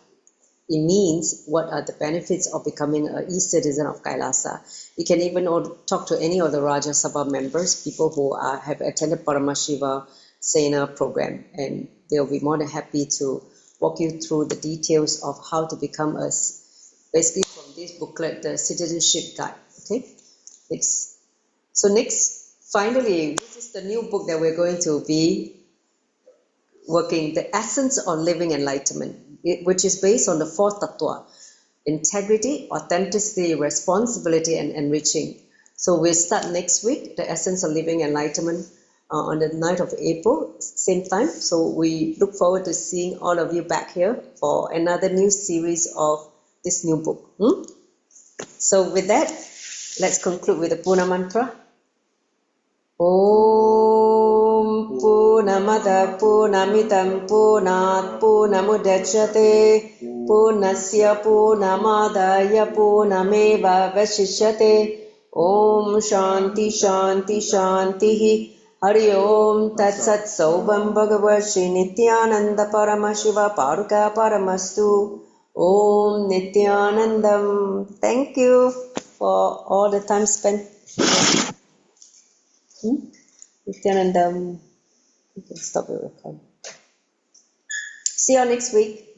it means, what are the benefits of becoming an e-citizen of Kailasa. You can even talk to any of the Raja Sabha members, people who have attended Paramashiva Sena program, and they'll be more than happy to walk you through the details of how to become basically from this booklet, the citizenship guide. Okay, next. So finally, this is the new book that we're going to be working, The Essence of Living Enlightenment, which is based on the 4 tattva: integrity, authenticity, responsibility, and enriching. So we'll start next week, The Essence of Living Enlightenment, on the 9th of April, same time. So we look forward to seeing all of you back here for another new series of this new book. So with that, let's conclude with the Puna mantra. Om Purnamada Purnamidam Purnat Purnamudachyate Purnasya Purnamadaya Purnameva Vashishyate. Om Shanti Shanti Shanti. Hari Om Tat Sat Saubham Bhagavashi Nityananda Paramashiva Paruka Paramastu. Om Nityanandam. Thank you for all the time spent. Nityanandam. You can stop the record. See you next week.